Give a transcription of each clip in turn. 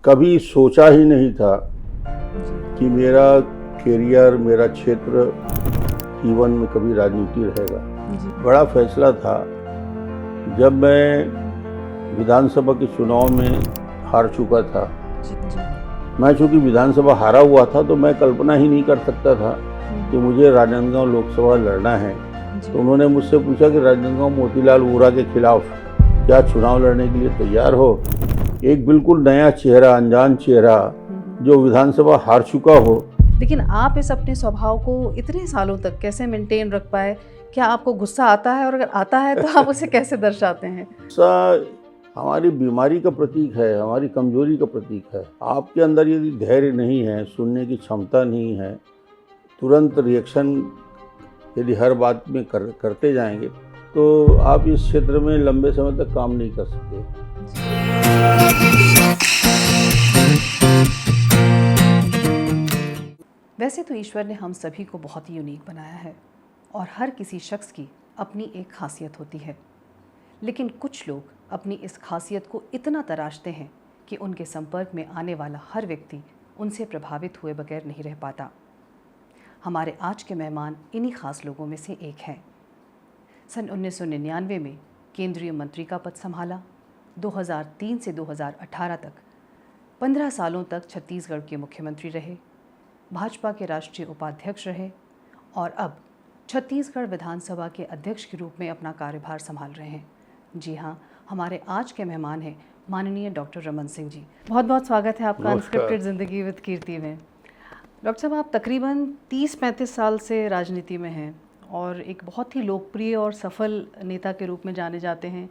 कभी सोचा ही नहीं था कि मेरा करियर, मेरा क्षेत्र जीवन में कभी राजनीति रहेगा। बड़ा फैसला था जब मैं विधानसभा के चुनाव में हार चुका था। मैं चूँकि विधानसभा हारा हुआ था तो मैं कल्पना ही नहीं कर सकता था कि मुझे राजनांदगांव लोकसभा लड़ना है। तो उन्होंने मुझसे पूछा कि राजनांदगांव मोतीलाल वोरा के खिलाफ क्या चुनाव लड़ने के लिए तैयार हो। एक बिल्कुल नया चेहरा, अनजान चेहरा जो विधानसभा हार चुका हो। लेकिन आप इस अपने स्वभाव को इतने सालों तक कैसे मेंटेन रख पाए? क्या आपको गुस्सा आता है, और अगर आता है तो आप उसे कैसे दर्शाते हैं? गुस्सा हमारी बीमारी का प्रतीक है, हमारी कमजोरी का प्रतीक है। आपके अंदर यदि धैर्य नहीं है, सुनने की क्षमता नहीं है, तुरंत रिएक्शन यदि हर बात में करते जाएंगे तो आप इस क्षेत्र में लंबे समय तक काम नहीं कर सकते। वैसे तो ईश्वर ने हम सभी को बहुत ही यूनिक बनाया है और हर किसी शख्स की अपनी एक खासियत होती है, लेकिन कुछ लोग अपनी इस खासियत को इतना तराशते हैं कि उनके संपर्क में आने वाला हर व्यक्ति उनसे प्रभावित हुए बगैर नहीं रह पाता। हमारे आज के मेहमान इन्हीं खास लोगों में से एक हैं। सन 1999 में केंद्रीय मंत्री का पद संभाला। 2003 से 2018 तक 15 सालों तक छत्तीसगढ़ के मुख्यमंत्री रहे, भाजपा के राष्ट्रीय उपाध्यक्ष रहे और अब छत्तीसगढ़ विधानसभा के अध्यक्ष के रूप में अपना कार्यभार संभाल रहे हैं। जी हाँ, हमारे आज के मेहमान हैं माननीय डॉक्टर रमन सिंह जी। बहुत बहुत स्वागत है आपका अनस्क्रिप्टेड ज़िंदगी विद कीर्ति में। डॉक्टर साहब, आप तकरीबन 30-35 साल से राजनीति में हैं और एक बहुत ही लोकप्रिय और सफल नेता के रूप में जाने जाते हैं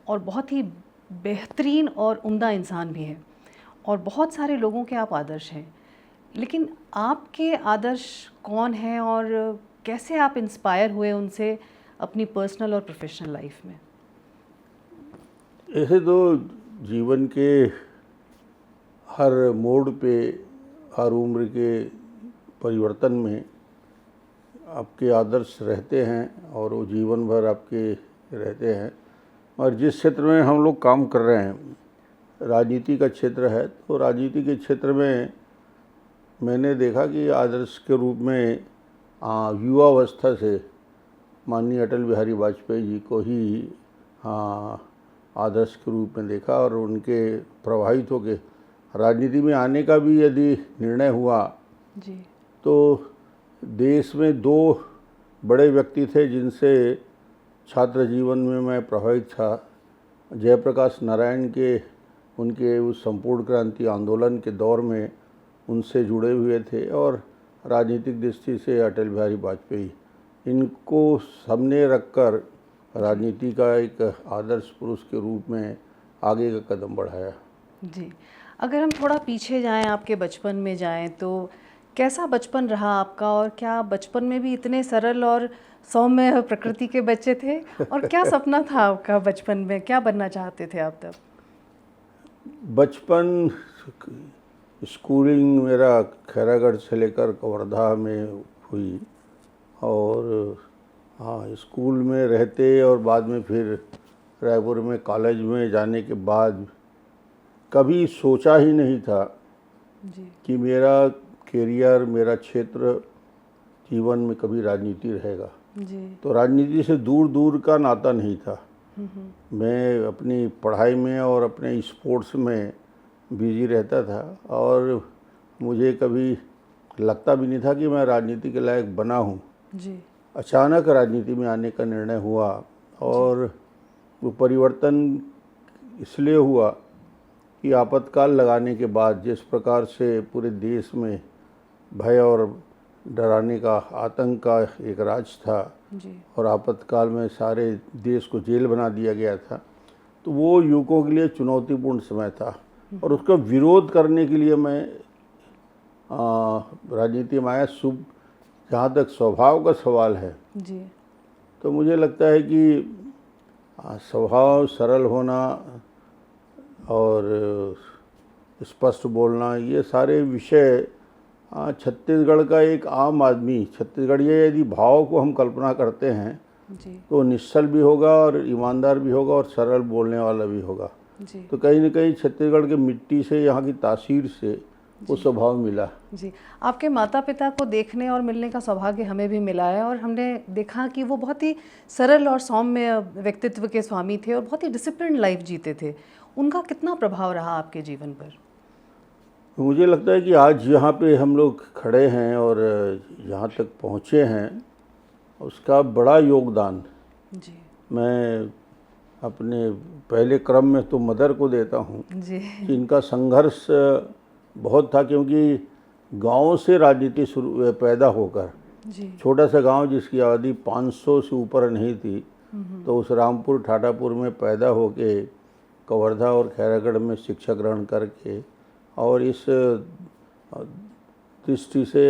और बहुत ही बेहतरीन और उम्दा इंसान भी हैं और बहुत सारे लोगों के आप आदर्श हैं। लेकिन आपके आदर्श कौन हैं और कैसे आप इंस्पायर हुए उनसे अपनी पर्सनल और प्रोफेशनल लाइफ में? ऐसे तो जीवन के हर मोड़ पे, हर उम्र के परिवर्तन में आपके आदर्श रहते हैं और वो जीवन भर आपके रहते हैं। और जिस क्षेत्र में हम लोग काम कर रहे हैं, राजनीति का क्षेत्र है, तो राजनीति के क्षेत्र में मैंने देखा कि आदर्श के रूप में युवावस्था से माननीय अटल बिहारी वाजपेयी जी को ही आदर्श के रूप में देखा और उनके प्रभावित होकर राजनीति में आने का भी यदि निर्णय हुआ जी, तो देश में दो बड़े व्यक्ति थे जिनसे छात्र जीवन में मैं प्रभावित था। जयप्रकाश नारायण के उनके उस संपूर्ण क्रांति आंदोलन के दौर में उनसे जुड़े हुए थे और राजनीतिक दृष्टि से अटल बिहारी वाजपेयी। इनको सामने रखकर राजनीति का एक आदर्श पुरुष के रूप में आगे का कदम बढ़ाया। जी। अगर हम थोड़ा पीछे जाएं, आपके बचपन में जाएं, तो कैसा बचपन रहा आपका और क्या बचपन में भी इतने सरल और सौम्य प्रकृति के बच्चे थे? और क्या सपना था आपका बचपन में? क्या बनना चाहते थे आप तब? बचपन स्कूलिंग मेरा खैरागढ़ से लेकर कवर्धा में हुई और स्कूल में रहते और बाद में फिर रायपुर में कॉलेज में जाने के बाद कभी सोचा ही नहीं था जी, कि मेरा करियर, मेरा क्षेत्र जीवन में कभी राजनीति रहेगा। जी। तो राजनीति से दूर दूर का नाता नहीं था। मैं अपनी पढ़ाई में और अपने स्पोर्ट्स में बिजी रहता था और मुझे कभी लगता भी नहीं था कि मैं राजनीति के लायक बना हूँ। जी, अचानक राजनीति में आने का निर्णय हुआ और वो परिवर्तन इसलिए हुआ कि आपातकाल लगाने के बाद जिस प्रकार से पूरे देश में भय और डराने का, आतंक का एक राज था जी, और आपातकाल में सारे देश को जेल बना दिया गया था, तो वो युवकों के लिए चुनौतीपूर्ण समय था और उसका विरोध करने के लिए मैं राजनीति में आया। जहाँ तक स्वभाव का सवाल है जी, तो मुझे लगता है कि स्वभाव सरल होना और स्पष्ट बोलना, ये सारे विषय छत्तीसगढ़ का एक आम आदमी, छत्तीसगढ़ी यदि भाव को हम कल्पना करते हैं जी, तो निश्चल भी होगा और ईमानदार भी होगा और सरल बोलने वाला भी होगा। जी तो कहीं न कहीं छत्तीसगढ़ की मिट्टी से, यहाँ की तासीर से वो स्वभाव मिला। जी। आपके माता पिता को देखने और मिलने का सौभाग्य हमें भी मिला है और हमने देखा कि वो बहुत ही सरल और सौम्य व्यक्तित्व के स्वामी थे और बहुत ही डिसिप्लिन्ड लाइफ जीते थे। उनका कितना प्रभाव रहा आपके जीवन पर? मुझे लगता है कि आज यहाँ पे हम लोग खड़े हैं और यहाँ तक पहुँचे हैं, उसका बड़ा योगदान जी मैं अपने पहले क्रम में तो मदर को देता हूँ जी कि इनका संघर्ष बहुत था, क्योंकि गांव से राजनीति शुरू पैदा होकर, जी छोटा सा गांव जिसकी आबादी 500 से ऊपर नहीं थी, तो उस रामपुर ठाठापुर में पैदा होके कवर्धा और खैरागढ़ में शिक्षा ग्रहण करके और इस दृष्टि से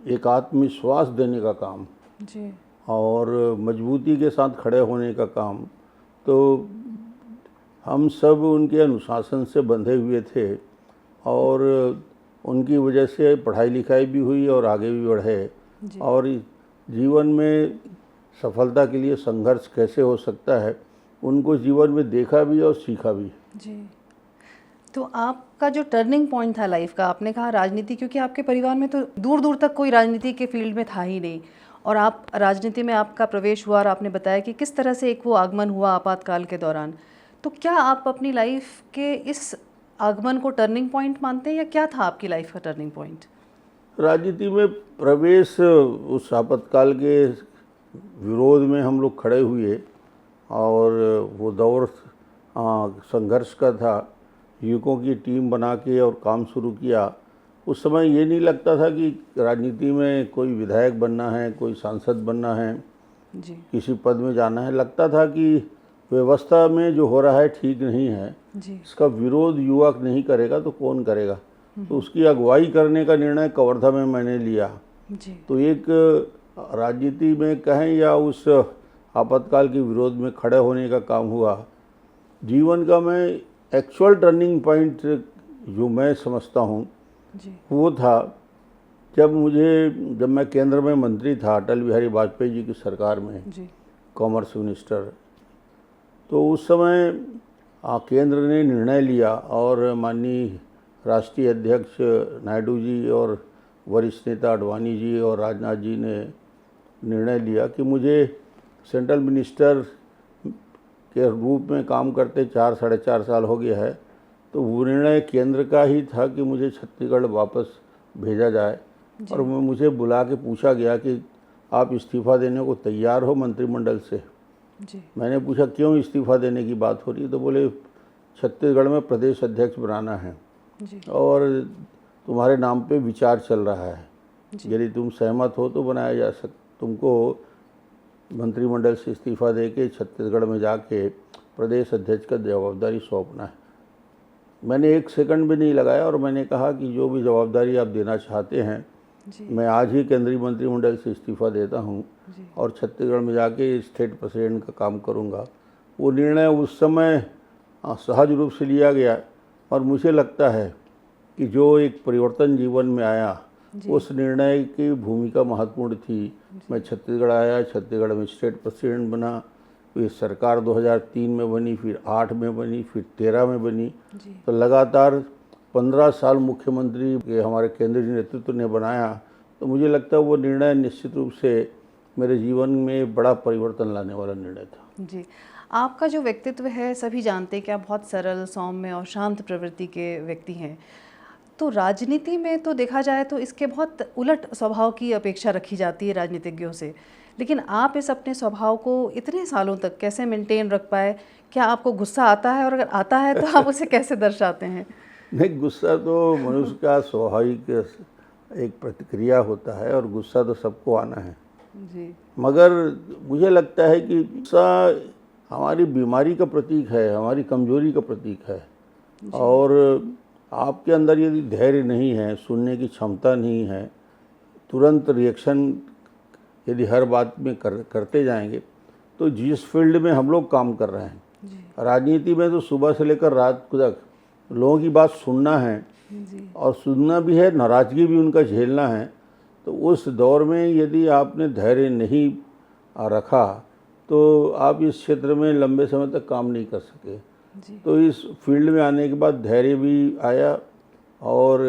एक आत्मविश्वास देने का काम जी और मजबूती के साथ खड़े होने का काम, तो हम सब उनके अनुशासन से बंधे हुए थे और उनकी वजह से पढ़ाई लिखाई भी हुई और आगे भी बढ़े जी और जीवन में सफलता के लिए संघर्ष कैसे हो सकता है उनको जीवन में देखा भी और सीखा भी। जी। तो आपका जो टर्निंग पॉइंट था लाइफ का, आपने कहा राजनीति, क्योंकि आपके परिवार में तो दूर दूर तक कोई राजनीति के फील्ड में था ही नहीं और आप राजनीति में आपका प्रवेश हुआ और आपने बताया कि किस तरह से एक वो आगमन हुआ आपातकाल के दौरान। तो क्या आप अपनी लाइफ के इस आगमन को टर्निंग पॉइंट मानते हैं या क्या था आपकी लाइफ का टर्निंग पॉइंट? राजनीति में प्रवेश उस आपातकाल के विरोध में हम लोग खड़े हुए और वो दौर संघर्ष का था। युवकों की टीम बना के और काम शुरू किया। उस समय ये नहीं लगता था कि राजनीति में कोई विधायक बनना है, कोई सांसद बनना है, जी किसी पद में जाना है। लगता था कि व्यवस्था में जो हो रहा है ठीक नहीं है, जी इसका विरोध युवा नहीं करेगा तो कौन करेगा। तो उसकी अगुवाई करने का निर्णय कवर्धा में मैंने लिया। जी तो एक राजनीति में कहें या उस आपातकाल के विरोध में खड़े होने का काम हुआ। जीवन का मैं एक्चुअल टर्निंग पॉइंट जो मैं समझता हूँ जी वो था जब मैं केंद्र में मंत्री था अटल बिहारी वाजपेयी जी की सरकार में, जी कॉमर्स मिनिस्टर। तो उस समय केंद्र ने निर्णय लिया और माननीय राष्ट्रीय अध्यक्ष नायडू जी और वरिष्ठ नेता आडवाणी जी और राजनाथ जी ने निर्णय लिया कि मुझे सेंट्रल मिनिस्टर के रूप में काम करते 4-4.5 साल हो गया है। तो वो निर्णय केंद्र का ही था कि मुझे छत्तीसगढ़ वापस भेजा जाए और मुझे बुला के पूछा गया कि आप इस्तीफ़ा देने को तैयार हो मंत्रिमंडल से। जी मैंने पूछा क्यों इस्तीफ़ा देने की बात हो रही है, तो बोले छत्तीसगढ़ में प्रदेश अध्यक्ष बनाना है जी और तुम्हारे नाम पे विचार चल रहा है, जी यदि तुम सहमत हो तो बनाया जा तुमको मंत्रिमंडल से इस्तीफ़ा दे के छत्तीसगढ़ में जाके प्रदेश अध्यक्ष का जवाबदारी सौंपना है। मैंने एक सेकंड भी नहीं लगाया और मैंने कहा कि जो भी जवाबदारी आप देना चाहते हैं जी मैं आज ही केंद्रीय मंत्रिमंडल से इस्तीफ़ा देता हूं जी और छत्तीसगढ़ में जाके स्टेट प्रेसिडेंट का काम करूंगा। वो निर्णय उस समय सहज रूप से लिया गया और मुझे लगता है कि जो एक परिवर्तन जीवन में आया उस निर्णय की भूमिका महत्वपूर्ण थी। मैं छत्तीसगढ़ आया, छत्तीसगढ़ में स्टेट प्रेसिडेंट बना, फिर सरकार 2003 में बनी, फिर 8 में बनी, फिर 13 में बनी। जी तो लगातार 15 साल मुख्यमंत्री के हमारे केंद्रीय नेतृत्व ने बनाया। तो मुझे लगता है वो निर्णय निश्चित रूप से मेरे जीवन में बड़ा परिवर्तन लाने वाला निर्णय था। जी। आपका जो व्यक्तित्व है सभी जानते हैं कि आप बहुत सरल, सौम्य और शांत प्रवृत्ति के व्यक्ति हैं। तो राजनीति में तो देखा जाए तो इसके बहुत उलट स्वभाव की अपेक्षा रखी जाती है राजनीतिज्ञों से, लेकिन आप इस अपने स्वभाव को इतने सालों तक कैसे मेंटेन रख पाए? क्या आपको गुस्सा आता है और अगर आता है तो आप उसे कैसे दर्शाते हैं? नहीं, गुस्सा तो मनुष्य का स्वाभाविक एक प्रतिक्रिया होता है और गुस्सा तो सबको आना है। जी मगर मुझे लगता है कि गुस्सा हमारी बीमारी का प्रतीक है, हमारी कमजोरी का प्रतीक है। और आपके अंदर यदि धैर्य नहीं है, सुनने की क्षमता नहीं है, तुरंत रिएक्शन यदि हर बात में करते जाएंगे तो जिस फील्ड में हम लोग काम कर रहे हैं, जी राजनीति में तो सुबह से लेकर रात तक लोगों की बात सुनना है जी और सुनना भी है, नाराज़गी भी उनका झेलना है। तो उस दौर में यदि आपने धैर्य नहीं रखा तो आप इस क्षेत्र में लंबे समय तक काम नहीं कर सके। जी। तो इस फील्ड में आने के बाद धैर्य भी आया और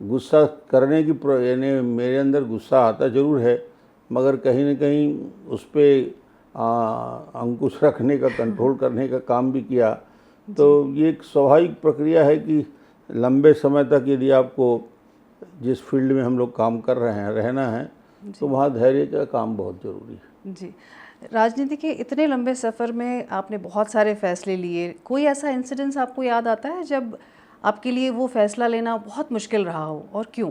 गुस्सा करने की यानी मेरे अंदर गुस्सा आता ज़रूर है, मगर कहीं न कहीं उस पे अंकुश रखने का, कंट्रोल करने का काम भी किया। तो ये एक स्वाभाविक प्रक्रिया है कि लंबे समय तक यदि आपको जिस फील्ड में हम लोग काम कर रहे हैं रहना है, तो वहाँ धैर्य का काम बहुत ज़रूरी है। जी। राजनीति के इतने लंबे सफ़र में आपने बहुत सारे फ़ैसले लिए। कोई ऐसा इंसिडेंस आपको याद आता है जब आपके लिए वो फ़ैसला लेना बहुत मुश्किल रहा हो, और क्यों?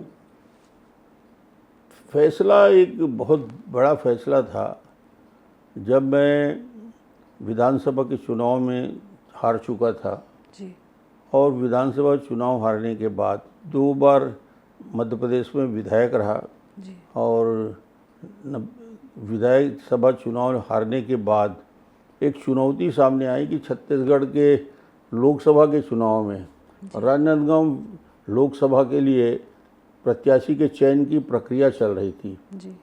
फैसला एक बहुत बड़ा फैसला था जब मैं विधानसभा के चुनाव में हार चुका था जी। और विधानसभा चुनाव हारने के बाद 2 बार मध्य प्रदेश में विधायक रहा जी। और विधायक सभा चुनाव हारने के बाद एक चुनौती सामने आई कि छत्तीसगढ़ के लोकसभा के चुनाव में राजनांदगांव लोकसभा के लिए प्रत्याशी के चयन की प्रक्रिया चल रही थी। जी।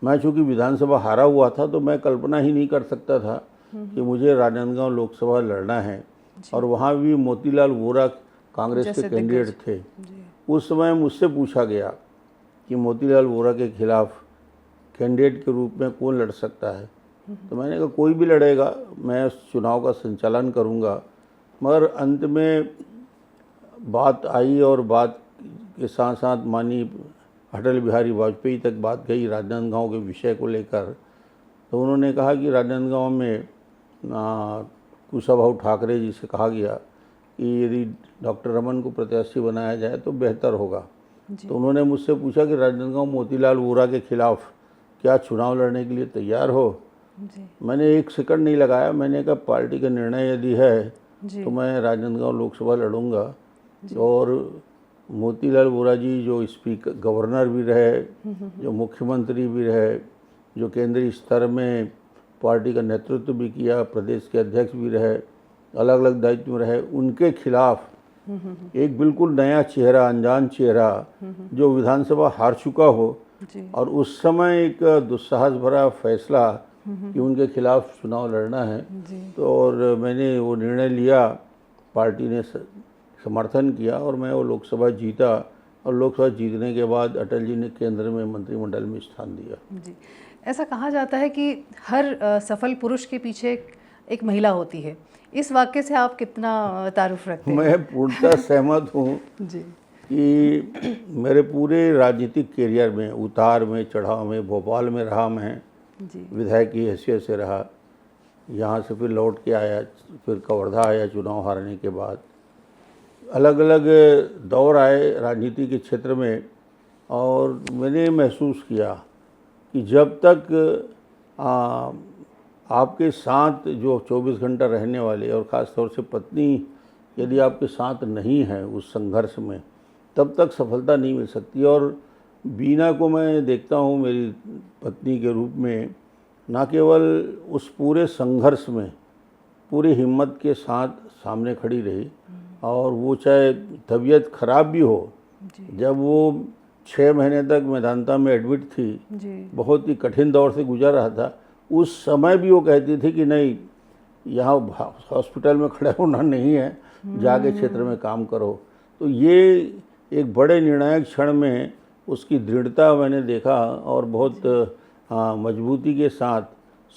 मैं चूँकि विधानसभा हारा हुआ था तो मैं कल्पना ही नहीं कर सकता था कि मुझे राजनांदगांव लोकसभा लड़ना है, और वहाँ भी मोतीलाल वोरा कांग्रेस के जैसे कैंडिडेट दिग्गज। थे। जी। उस समय मुझसे पूछा गया कि मोतीलाल वोरा के खिलाफ कैंडिडेट के रूप में कौन लड़ सकता है, तो मैंने कहा कोई भी लड़ेगा, मैं उस चुनाव का संचालन करूंगा। मगर अंत में बात आई और बात के साथ साथ माननीय अटल बिहारी वाजपेयी तक बात गई राजनांदगांव के विषय को लेकर। तो उन्होंने कहा कि राजनांदगांव में कुशाभाऊ ठाकरे जी से कहा गया कि यदि डॉक्टर रमन को प्रत्याशी बनाया जाए तो बेहतर होगा। तो उन्होंने मुझसे पूछा कि राजनांदगांव मोतीलाल वोरा के खिलाफ क्या चुनाव लड़ने के लिए तैयार हो? जी। मैंने 1 सेकंड नहीं लगाया, मैंने कहा पार्टी का निर्णय यदि है जी। तो मैं राजनांदगांव लोकसभा लड़ूंगा। और मोतीलाल वोरा जी जो स्पीकर गवर्नर भी रहे, जो मुख्यमंत्री भी रहे, जो केंद्रीय स्तर में पार्टी का नेतृत्व भी किया, प्रदेश के अध्यक्ष भी रहे, अलग अलग दायित्व में रहे, उनके खिलाफ एक बिल्कुल नया चेहरा, अनजान चेहरा जो विधानसभा हार चुका हो, जी। और उस समय एक दुस्साहस भरा फैसला कि उनके खिलाफ चुनाव लड़ना है। जी। तो और मैंने वो निर्णय लिया, पार्टी ने समर्थन किया और मैं वो लोकसभा जीता, और लोकसभा जीतने के बाद अटल जी ने केंद्र में मंत्रिमंडल में स्थान दिया। जी। ऐसा कहा जाता है कि हर सफल पुरुष के पीछे एक महिला होती है। इस वाक्य से आप कितना तारुफ रखते हैं? मैं पूर्णतः सहमत हूँ जी। कि मेरे पूरे राजनीतिक करियर में, उतार में, चढ़ाव में, भोपाल में रहा मैं, जी। विधायक की हैसियत से रहा, यहाँ से फिर लौट के आया, फिर कवर्धा आया चुनाव हारने के बाद। अलग अलग दौर आए राजनीति के क्षेत्र में, और मैंने महसूस किया कि जब तक आपके साथ जो 24 घंटा रहने वाले, और ख़ास तौर से पत्नी यदि आपके साथ नहीं है उस संघर्ष में, तब तक सफलता नहीं मिल सकती। और बीना को मैं देखता हूँ मेरी पत्नी के रूप में, न केवल उस पूरे संघर्ष में पूरी हिम्मत के साथ सामने खड़ी रही, और वो चाहे तबीयत खराब भी हो, जब वो 6 महीने तक मेदांता में एडमिट थी, जी। बहुत ही कठिन दौर से गुजर रहा था, उस समय भी वो कहती थी कि नहीं, यहाँ हॉस्पिटल में खड़े होना नहीं है, जाके क्षेत्र में काम करो। तो ये एक बड़े निर्णायक क्षण में उसकी दृढ़ता मैंने देखा, और बहुत मजबूती के साथ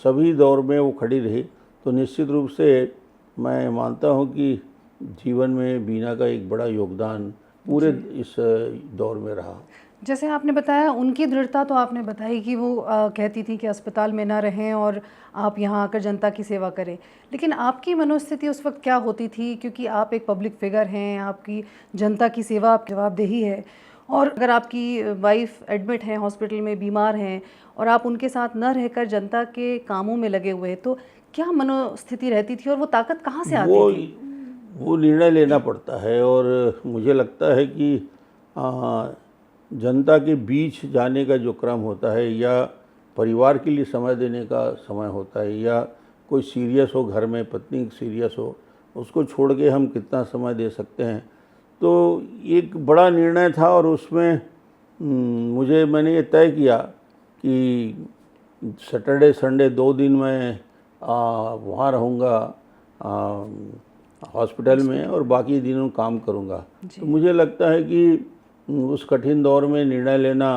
सभी दौर में वो खड़ी रही। तो निश्चित रूप से मैं मानता हूँ कि जीवन में बीना का एक बड़ा योगदान पूरे इस दौर में रहा। जैसे आपने बताया, उनकी दृढ़ता तो आपने बताई कि वो कहती थी कि अस्पताल में ना रहें और आप यहाँ आकर जनता की सेवा करें, लेकिन आपकी मनोस्थिति उस वक्त क्या होती थी? क्योंकि आप एक पब्लिक फिगर हैं, आपकी जनता की सेवा आप जवाबदेही है, और अगर आपकी वाइफ एडमिट हैं, हॉस्पिटल में बीमार हैं, और आप उनके साथ न रहकर जनता के कामों में लगे हुए हैं, तो क्या मनोस्थिति रहती थी और वो ताकत कहाँ से आती थी? वो निर्णय लेना पड़ता है, और मुझे लगता है कि जनता के बीच जाने का जो क्रम होता है, या परिवार के लिए समय देने का समय होता है, या कोई सीरियस हो घर में, पत्नी सीरियस हो, उसको छोड़ के हम कितना समय दे सकते हैं। तो एक बड़ा निर्णय था, और उसमें मैंने ये तय किया कि सैटरडे संडे 2 दिन मैं वहाँ रहूँगा हॉस्पिटल में और बाकी दिनों काम करूँगा। तो मुझे लगता है कि उस कठिन दौर में निर्णय लेना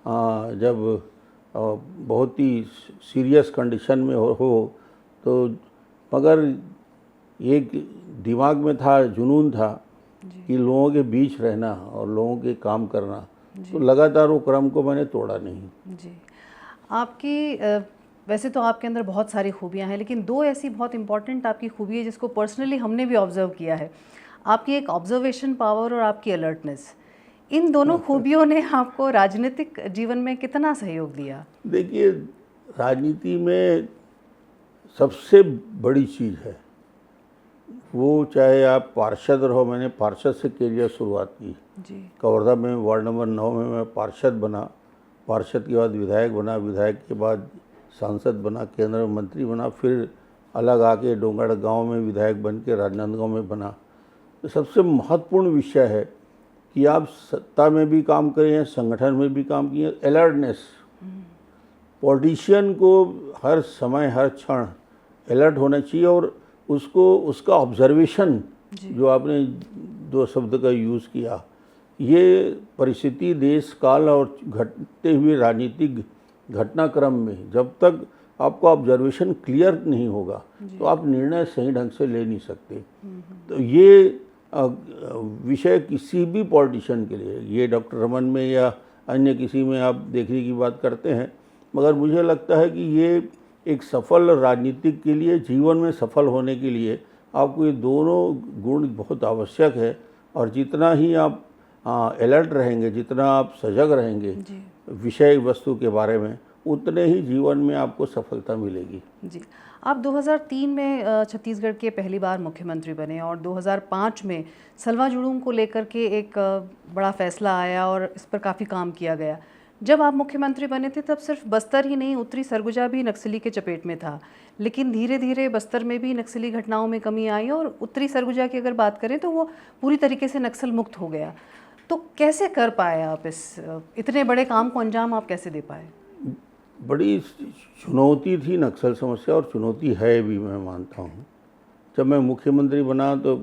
जब बहुत ही सीरियस कंडीशन में हो तो, मगर एक दिमाग में था, जुनून था कि लोगों के बीच रहना और लोगों के काम करना, तो लगातार वो क्रम को मैंने तोड़ा नहीं। जी, आपकी वैसे तो आपके अंदर बहुत सारी खूबियाँ हैं, लेकिन दो ऐसी बहुत इंपॉर्टेंट आपकी खूबी है जिसको पर्सनली हमने भी ऑब्ज़र्व किया है। आपकी एक ऑब्जर्वेशन पावर और आपकी अलर्टनेस। इन दोनों खूबियों ने आपको राजनीतिक जीवन में कितना सहयोग दिया? देखिए, राजनीति में सबसे बड़ी चीज़ है वो, चाहे आप पार्षद रहो, मैंने पार्षद से करियर शुरुआत की जी। कवर्धा में वार्ड नंबर 9 में मैं पार्षद बना, पार्षद के बाद विधायक बना, विधायक के बाद सांसद बना, केंद्र में मंत्री बना, फिर अलग आके डोंगड़ गांव में विधायक बन के राजनांदगांव में बना। तो सबसे महत्वपूर्ण विषय है कि आप सत्ता में भी काम करें, संगठन में भी काम किए। अलर्टनेस, पॉलिटिशियन को हर समय हर क्षण अलर्ट होना चाहिए और उसको उसका ऑब्जर्वेशन, जो आपने दो शब्द का यूज़ किया, ये परिस्थिति देश काल और घटते हुए राजनीतिक घटनाक्रम में जब तक आपका ऑब्जर्वेशन क्लियर नहीं होगा तो आप निर्णय सही ढंग से ले नहीं सकते। तो ये विषय किसी भी पॉलिटिशियन के लिए, ये डॉक्टर रमन में या अन्य किसी में आप देखने की बात करते हैं, मगर मुझे लगता है कि ये एक सफल राजनीतिक के लिए, जीवन में सफल होने के लिए आपको ये दोनों गुण बहुत आवश्यक है। और जितना ही आप अलर्ट रहेंगे, जितना आप सजग रहेंगे विषय वस्तु के बारे में, उतने ही जीवन में आपको सफलता मिलेगी। जी, आप 2003 में छत्तीसगढ़ के पहली बार मुख्यमंत्री बने और 2005 में सलवा जुड़ूम को लेकर के एक बड़ा फैसला आया और इस पर काफ़ी काम किया गया। जब आप मुख्यमंत्री बने थे तब सिर्फ बस्तर ही नहीं, उत्तरी सरगुजा भी नक्सली के चपेट में था, लेकिन धीरे धीरे बस्तर में भी नक्सली घटनाओं में कमी आई और उत्तरी सरगुजा की अगर बात करें तो वो पूरी तरीके से नक्सल मुक्त हो गया। तो कैसे कर पाए आप इतने बड़े काम को अंजाम आप कैसे दे पाए? बड़ी चुनौती थी नक्सल समस्या, और चुनौती है भी, मैं मानता हूँ। जब मैं मुख्यमंत्री बना तो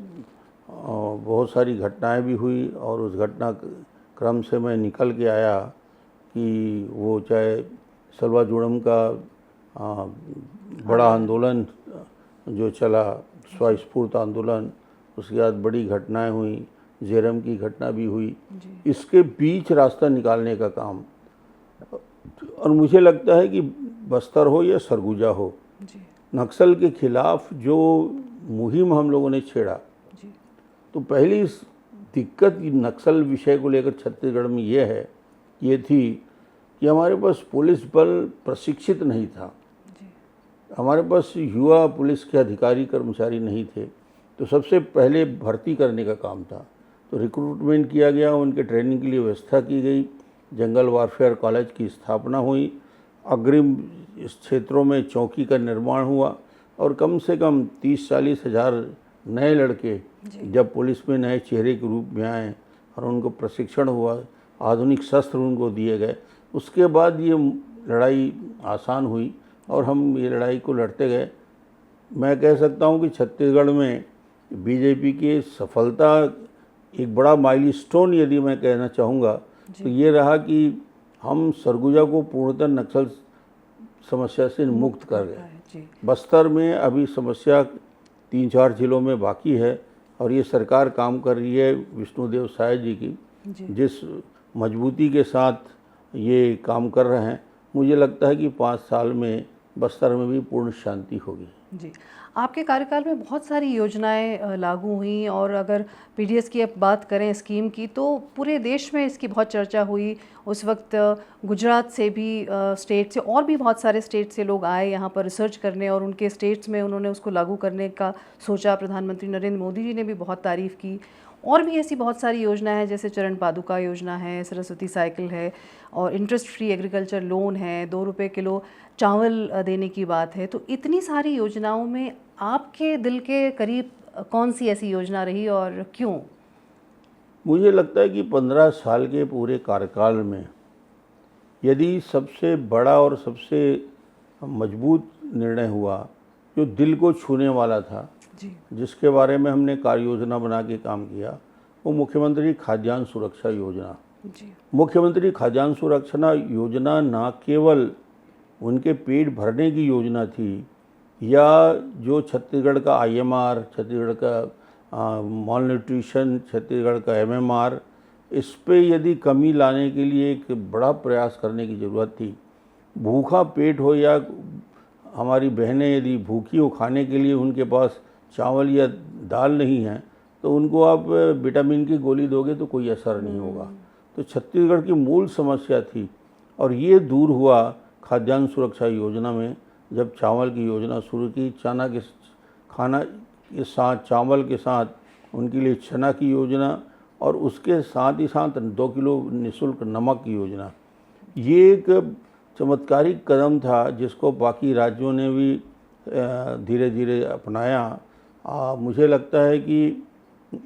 बहुत सारी घटनाएं भी हुई और उस घटना क्रम से मैं निकल के आया कि वो चाहे सलवा जुड़म का बड़ा आंदोलन जो चला, स्वस्फूर्त आंदोलन, उसके बाद बड़ी घटनाएं हुई, जेरम की घटना भी हुई, इसके बीच रास्ता निकालने का काम। और मुझे लगता है कि बस्तर हो या सरगुजा हो, नक्सल के खिलाफ जो मुहिम हम लोगों ने छेड़ा, तो पहली दिक्कत नक्सल विषय को लेकर छत्तीसगढ़ में ये थी कि हमारे पास पुलिस बल प्रशिक्षित नहीं था, हमारे पास युवा पुलिस के अधिकारी कर्मचारी नहीं थे। तो सबसे पहले भर्ती करने का काम था, तो रिक्रूटमेंट किया गया, उनके ट्रेनिंग के लिए व्यवस्था की गई, जंगल वारफेयर कॉलेज की स्थापना हुई, अग्रिम क्षेत्रों में चौकी का निर्माण हुआ और कम से कम 30-40 हज़ार नए लड़के जब पुलिस में नए चेहरे के रूप में आए और उनको प्रशिक्षण हुआ, आधुनिक शस्त्र उनको दिए गए, उसके बाद ये लड़ाई आसान हुई और हम ये लड़ाई को लड़ते गए। मैं कह सकता हूँ कि छत्तीसगढ़ में बीजेपी की सफलता एक बड़ा माइलस्टोन यदि मैं कहना चाहूँगा तो ये रहा कि हम सरगुजा को पूर्णतः नक्सल समस्या से मुक्त कर गए। बस्तर में अभी समस्या 3-4 जिलों में बाकी है और ये सरकार काम कर रही है विष्णुदेव साय जी की, जिस मजबूती के साथ ये काम कर रहे हैं। मुझे लगता है कि 5 साल में बस्तर में भी पूर्ण शांति होगी। जी, आपके कार्यकाल में बहुत सारी योजनाएं लागू हुई और अगर पीडीएस की अब बात करें स्कीम की तो पूरे देश में इसकी बहुत चर्चा हुई। उस वक्त गुजरात से भी स्टेट से और भी बहुत सारे स्टेट से लोग आए यहाँ पर रिसर्च करने और उनके स्टेट्स में उन्होंने उसको लागू करने का सोचा। प्रधानमंत्री नरेंद्र मोदी जी ने भी बहुत तारीफ़ की। और भी ऐसी बहुत सारी योजनाएं हैं, जैसे चरण पादुका योजना है, सरस्वती साइकिल है और इंटरेस्ट फ्री एग्रीकल्चर लोन है, 2 रुपये किलो चावल देने की बात है। तो इतनी सारी योजनाओं में आपके दिल के करीब कौन सी ऐसी योजना रही और क्यों? मुझे लगता है कि 15 साल के पूरे कार्यकाल में यदि सबसे बड़ा और सबसे मजबूत निर्णय हुआ जो दिल को छूने वाला था, जी जिसके बारे में हमने कार्य योजना बना के काम किया, वो मुख्यमंत्री खाद्यान्न सुरक्षा योजना। जी मुख्यमंत्री खाद्यान्न सुरक्षा योजना न केवल उनके पेट भरने की योजना थी, या जो छत्तीसगढ़ का IMR, छत्तीसगढ़ का मॉल न्यूट्रिशन, छत्तीसगढ़ का MMR, इस पे यदि कमी लाने के लिए एक बड़ा प्रयास करने की ज़रूरत थी। भूखा पेट हो या हमारी बहनें यदि भूखी हो, खाने के लिए उनके पास चावल या दाल नहीं है, तो उनको आप विटामिन की गोली दोगे तो कोई असर नहीं होगा। तो छत्तीसगढ़ की मूल समस्या थी, और ये दूर हुआ खाद्यान्न सुरक्षा योजना में, जब चावल की योजना शुरू की। चना के खाना के साथ, चावल के साथ उनके लिए चना की योजना, और उसके साथ ही साथ 2 किलो निःशुल्क नमक की योजना। ये एक चमत्कारिक कदम था जिसको बाकी राज्यों ने भी धीरे धीरे अपनाया। मुझे लगता है कि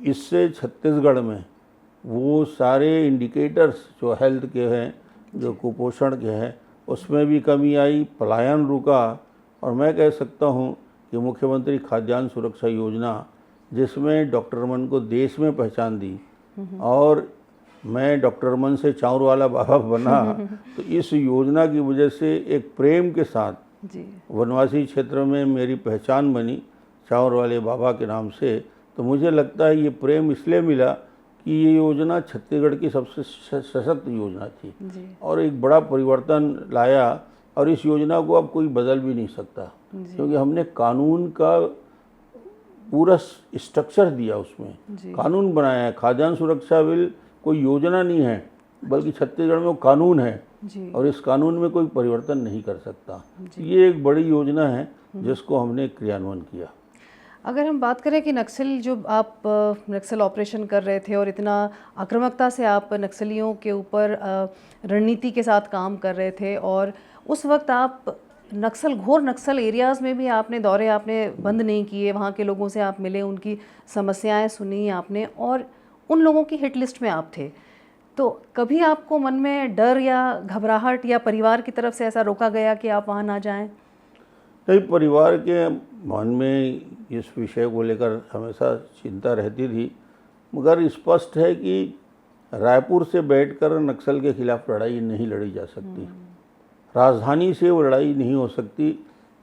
इससे छत्तीसगढ़ में वो सारे इंडिकेटर्स जो हेल्थ के हैं, जो कुपोषण के हैं, उसमें भी कमी आई, पलायन रुका। और मैं कह सकता हूँ कि मुख्यमंत्री खाद्यान्न सुरक्षा योजना, जिसमें डॉक्टर रमन को देश में पहचान दी, और मैं डॉक्टर रमन से चाउर वाला बाबा बना, तो इस योजना की वजह से एक प्रेम के साथ वनवासी क्षेत्र में मेरी पहचान बनी चाउर वाले बाबा के नाम से। तो मुझे लगता है ये प्रेम इसलिए मिला कि ये योजना छत्तीसगढ़ की सबसे सशक्त योजना थी, और एक बड़ा परिवर्तन लाया। और इस योजना को अब कोई बदल भी नहीं सकता, क्योंकि हमने कानून का पूरा स्ट्रक्चर दिया, उसमें कानून बनाया है। खाद्यान्न सुरक्षा बिल कोई योजना नहीं है, बल्कि छत्तीसगढ़ में वो कानून है, और इस कानून में कोई परिवर्तन नहीं कर सकता। ये एक बड़ी योजना है जिसको हमने क्रियान्वयन किया। अगर हम बात करें कि नक्सल, जो आप नक्सल ऑपरेशन कर रहे थे और इतना आक्रामकता से आप नक्सलियों के ऊपर रणनीति के साथ काम कर रहे थे, और उस वक्त आप घोर नक्सल एरियाज़ में भी आपने दौरे आपने बंद नहीं किए, वहाँ के लोगों से आप मिले, उनकी समस्याएं सुनी आपने, और उन लोगों की हिट लिस्ट में आप थे। तो कभी आपको मन में डर या घबराहट, या परिवार की तरफ से ऐसा रोका गया कि आप वहाँ ना जाएं? नहीं, परिवार के मन में इस विषय को लेकर हमेशा चिंता रहती थी, मगर स्पष्ट है कि रायपुर से बैठकर नक्सल के खिलाफ लड़ाई नहीं लड़ी जा सकती। राजधानी से वो लड़ाई नहीं हो सकती।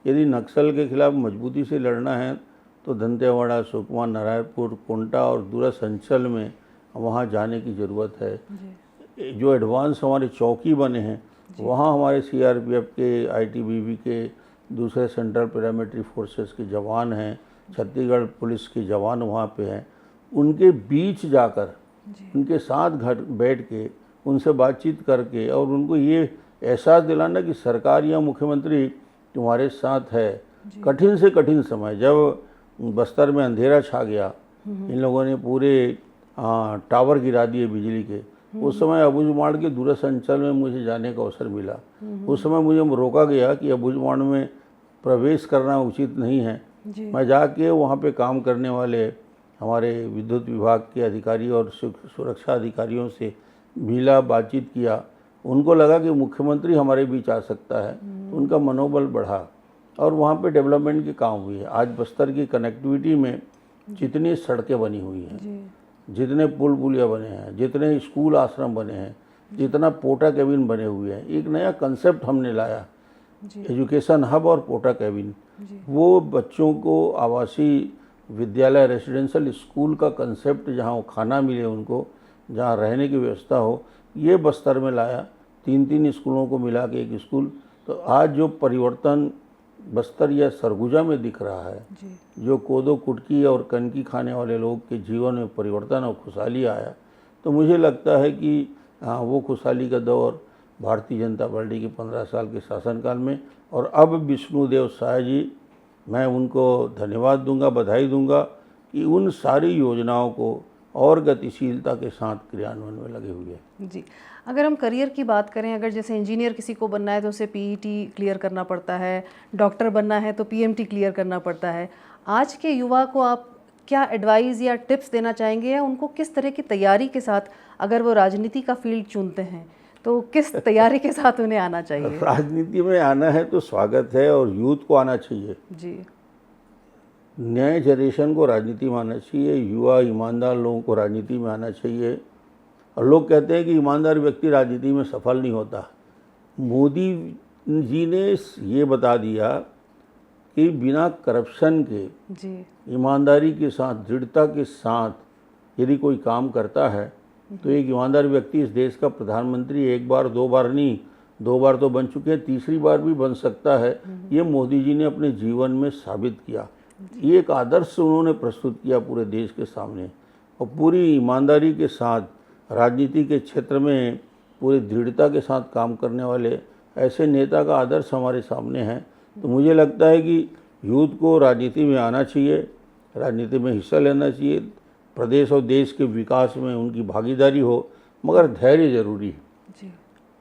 यदि नक्सल के खिलाफ मजबूती से लड़ना है तो दंतेवाड़ा, सुकमा, नारायणपुर, कोंटा और दूरस्थ अंचल में वहाँ जाने की ज़रूरत है। जो एडवांस हमारे चौकी बने हैं, वहाँ हमारे CRPF के, ITBP के, दूसरे सेंट्रल पैरामिलिट्री फोर्सेस के जवान हैं, छत्तीसगढ़ पुलिस के जवान वहाँ पे हैं। उनके बीच जाकर, उनके साथ बैठ के, उनसे बातचीत करके, और उनको ये एहसास दिलाना कि सरकार या मुख्यमंत्री तुम्हारे साथ है। कठिन से कठिन समय, जब बस्तर में अंधेरा छा गया, इन लोगों ने पूरे टावर गिरा दिए बिजली के, उस समय अबुझमाड़ के दूरस्थ अंचल में मुझे जाने का अवसर मिला। उस समय मुझे रोका गया कि अबुझमाड़ में प्रवेश करना उचित नहीं है। मैं जाके वहाँ पे काम करने वाले हमारे विद्युत विभाग के अधिकारी और सुरक्षा अधिकारियों से मिला, बातचीत किया। उनको लगा कि मुख्यमंत्री हमारे बीच आ सकता है, तो उनका मनोबल बढ़ा, और वहाँ पे डेवलपमेंट के काम हुए। आज बस्तर की कनेक्टिविटी में जितनी सड़कें बनी हुई हैं, जितने पुल पुलिया बने हैं, जितने स्कूल आश्रम बने हैं, जितना पोटा कैबिन बने हुए हैं, एक नया कंसेप्ट हमने लाया, एजुकेशन हब और पोटा कैबिन। वो बच्चों को आवासीय विद्यालय, रेसिडेंशियल स्कूल का कंसेप्ट, जहाँ खाना मिले उनको, जहाँ रहने की व्यवस्था हो, ये बस्तर में लाया। 3-3 स्कूलों को मिला के एक स्कूल। तो आज जो परिवर्तन बस्तर या सरगुजा में दिख रहा है, जो कोदो कुटकी और कनकी खाने वाले लोग के जीवन में परिवर्तन और खुशहाली आया, तो मुझे लगता है कि हाँ, वो खुशहाली का दौर भारतीय जनता पार्टी के 15 साल के शासनकाल में। और अब विष्णुदेव साय जी, मैं उनको धन्यवाद दूंगा, बधाई दूंगा कि उन सारी योजनाओं को और गतिशीलता के साथ क्रियान्वयन में लगे हुए हैं। जी, अगर हम करियर की बात करें, अगर जैसे इंजीनियर किसी को बनना है तो उसे PET क्लियर करना पड़ता है, डॉक्टर बनना है तो PMT क्लियर करना पड़ता है। आज के युवा को आप क्या एडवाइस या टिप्स देना चाहेंगे, या उनको किस तरह की तैयारी के साथ, अगर वो राजनीति का फील्ड चुनते हैं तो किस तैयारी के साथ उन्हें आना चाहिए? राजनीति में आना है तो स्वागत है, और यूथ को आना चाहिए। जी, नए जनरेशन को राजनीति में आना चाहिए, युवा ईमानदार लोगों को राजनीति में आना चाहिए। और लोग कहते हैं कि ईमानदार व्यक्ति राजनीति में सफल नहीं होता। मोदी जी ने ये बता दिया कि बिना करप्शन के, जी, ईमानदारी के साथ, दृढ़ता के साथ यदि कोई काम करता है तो एक ईमानदार व्यक्ति इस देश का प्रधानमंत्री एक बार दो बार नहीं, 2 बार तो बन चुके हैं, तीसरी बार भी बन सकता है। ये मोदी जी ने अपने जीवन में साबित किया। ये एक आदर्श उन्होंने प्रस्तुत किया पूरे देश के सामने, और पूरी ईमानदारी के साथ राजनीति के क्षेत्र में पूरी दृढ़ता के साथ काम करने वाले ऐसे नेता का आदर्श हमारे सामने है। तो मुझे लगता है कि यूथ को राजनीति में आना चाहिए, राजनीति में हिस्सा लेना चाहिए, प्रदेश और देश के विकास में उनकी भागीदारी हो, मगर धैर्य जरूरी है। जी,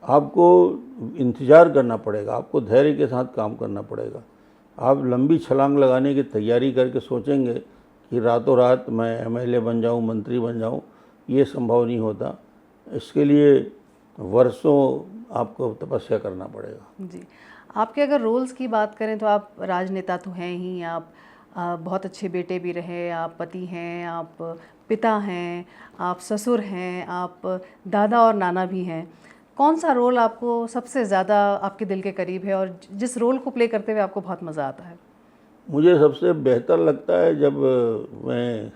आपको इंतज़ार करना पड़ेगा, आपको धैर्य के साथ काम करना पड़ेगा। आप लंबी छलांग लगाने की तैयारी करके सोचेंगे कि रातों रात मैं एमएलए बन जाऊं, मंत्री बन जाऊं, ये संभव नहीं होता। इसके लिए वर्षों आपको तपस्या करना पड़ेगा। जी। आपके अगर रोल्स की बात करें तो आप राजनेता तो हैं ही, आप बहुत अच्छे बेटे भी रहे, आप पति हैं, आप पिता हैं, आप ससुर हैं, आप दादा और नाना भी हैं। कौन सा रोल आपको सबसे ज़्यादा आपके दिल के करीब है और जिस रोल को प्ले करते हुए आपको बहुत मज़ा आता है? मुझे सबसे बेहतर लगता है जब मैं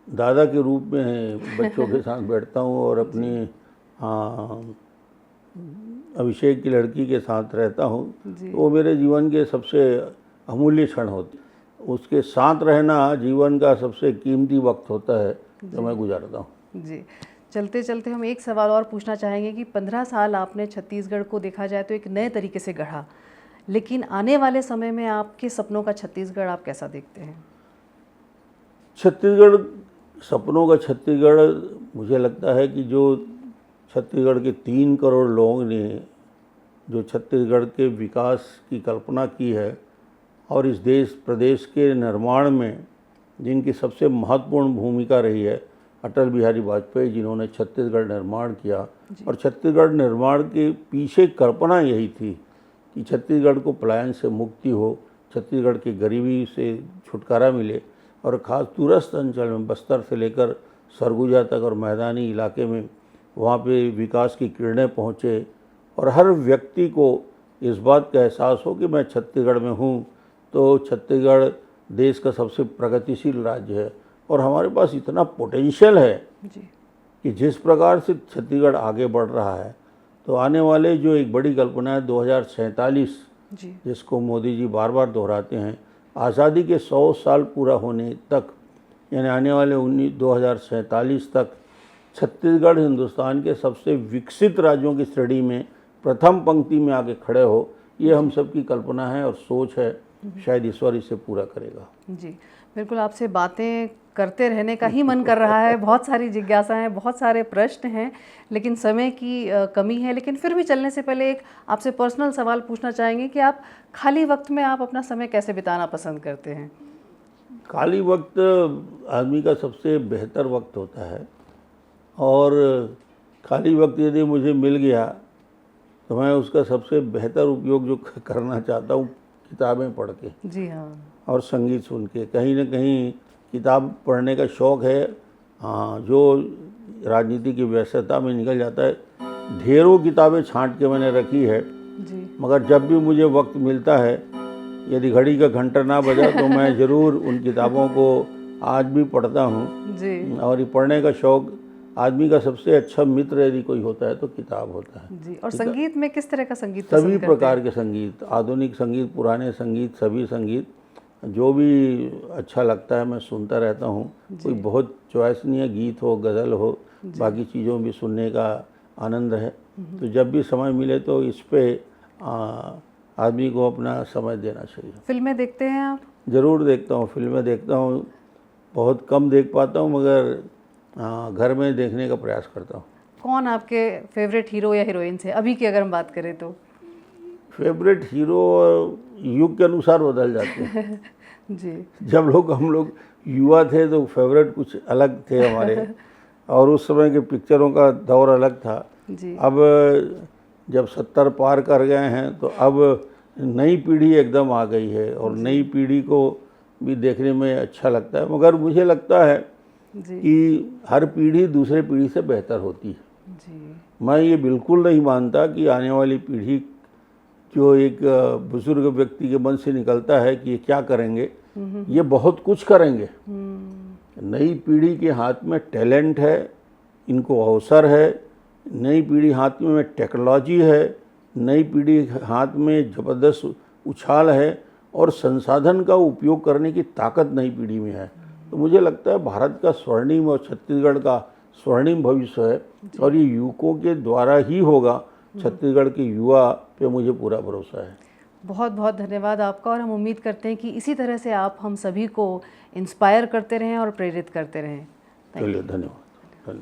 दादा के रूप में बच्चों के साथ बैठता हूँ और अपनी अभिषेक की लड़की के साथ रहता हूँ। वो मेरे जीवन के सबसे अमूल्य क्षण होते। उसके साथ रहना जीवन का सबसे कीमती वक्त होता है जो मैं गुजारता हूँ। जी, चलते चलते हम एक सवाल और पूछना चाहेंगे कि 15 साल आपने छत्तीसगढ़ को देखा जाए तो एक नए तरीके से गढ़ा, लेकिन आने वाले समय में आपके सपनों का छत्तीसगढ़ आप कैसा देखते हैं? छत्तीसगढ़, सपनों का छत्तीसगढ़, मुझे लगता है कि जो छत्तीसगढ़ के 3 करोड़ लोगों ने जो छत्तीसगढ़ के विकास की कल्पना की है और इस देश प्रदेश के निर्माण में जिनकी सबसे महत्वपूर्ण भूमिका रही है, अटल बिहारी वाजपेयी जिन्होंने छत्तीसगढ़ निर्माण किया। और छत्तीसगढ़ निर्माण के पीछे कल्पना यही थी कि छत्तीसगढ़ को पलायन से मुक्ति हो, छत्तीसगढ़ की गरीबी से छुटकारा मिले और ख़ास दूरस्थ अंचल में बस्तर से लेकर सरगुजा तक और मैदानी इलाके में वहाँ पे विकास की किरणें पहुँचे और हर व्यक्ति को इस बात का एहसास हो कि मैं छत्तीसगढ़ में हूँ। तो छत्तीसगढ़ देश का सबसे प्रगतिशील राज्य है और हमारे पास इतना पोटेंशियल है जी, कि जिस प्रकार से छत्तीसगढ़ आगे बढ़ रहा है तो आने वाले जो एक बड़ी कल्पना है 2047 जी, जिसको मोदी जी बार बार दोहराते हैं, आज़ादी के 100 साल पूरा होने तक, यानी आने वाले 2047 तक छत्तीसगढ़ हिंदुस्तान के सबसे विकसित राज्यों की श्रेणी में प्रथम पंक्ति में आके खड़े हो, ये हम सब की कल्पना है और सोच है। शायद ईश्वर इसे पूरा करेगा। जी, बिल्कुल आपसे बातें करते रहने का ही मन कर रहा है। बहुत सारी जिज्ञासाएं, बहुत सारे प्रश्न हैं, लेकिन समय की कमी है। लेकिन फिर भी चलने से पहले एक आपसे पर्सनल सवाल पूछना चाहेंगे कि आप खाली वक्त में आप अपना समय कैसे बिताना पसंद करते हैं? खाली वक्त आदमी का सबसे बेहतर वक्त होता है और खाली वक्त यदि मुझे मिल गया तो मैं उसका सबसे बेहतर उपयोग जो करना चाहता हूँ किताबें पढ़ के। जी हाँ, और संगीत सुन के। कहीं ना कहीं किताब पढ़ने का शौक़ है। हाँ, जो राजनीति की व्यस्तता में निकल जाता है, ढेरों किताबें छांट के मैंने रखी है, जी, मगर जब भी मुझे वक्त मिलता है, यदि घड़ी का घंटा ना बजा तो मैं ज़रूर उन किताबों को आज भी पढ़ता हूँ। जी, और ये पढ़ने का शौक़ आदमी का सबसे अच्छा मित्र यदि कोई होता है तो किताब होता है। जी। और संगीत में किस तरह का संगीत पसंद सभी करते प्रकार के संगीत, आधुनिक संगीत, पुराने संगीत, सभी संगीत जो भी अच्छा लगता है मैं सुनता रहता हूँ। कोई बहुत चॉइस नहीं है, गीत हो, गज़ल हो, बाकी चीज़ों भी सुनने का आनंद है। तो जब भी समय मिले तो इस पे आदमी को अपना समय देना चाहिए। फिल्में देखते हैं आप? ज़रूर देखता हूँ, फिल्में देखता हूँ। बहुत कम देख पाता हूँ मगर घर में देखने का प्रयास करता हूँ। कौन आपके फेवरेट हीरो या हीरोइन से अभी की अगर हम बात करें तो? फेवरेट हीरो युग के अनुसार बदल जाते हैं। जी, जब हम लोग युवा थे तो फेवरेट कुछ अलग थे हमारे और उस समय के पिक्चरों का दौर अलग था। जी, अब जब 70 पार कर गए हैं तो अब नई पीढ़ी एकदम आ गई है और नई पीढ़ी को भी देखने में अच्छा लगता है, मगर मुझे लगता है जी कि हर पीढ़ी दूसरे पीढ़ी से बेहतर होती है। जी मैं ये बिल्कुल नहीं मानता कि आने वाली पीढ़ी जो एक बुजुर्ग व्यक्ति के मन से निकलता है कि ये क्या करेंगे, ये बहुत कुछ करेंगे। नई पीढ़ी के हाथ में टैलेंट है, इनको अवसर है, नई पीढ़ी हाथ में टेक्नोलॉजी है, नई पीढ़ी हाथ में ज़बरदस्त उछाल है और संसाधन का उपयोग करने की ताकत नई पीढ़ी में है। तो मुझे लगता है भारत का स्वर्णिम और छत्तीसगढ़ का स्वर्णिम भविष्य है और ये युवकों के द्वारा ही होगा। छत्तीसगढ़ के युवा पे मुझे पूरा भरोसा है। बहुत बहुत धन्यवाद आपका, और हम उम्मीद करते हैं कि इसी तरह से आप हम सभी को इंस्पायर करते रहें और प्रेरित करते रहें। चलिए, धन्यवाद।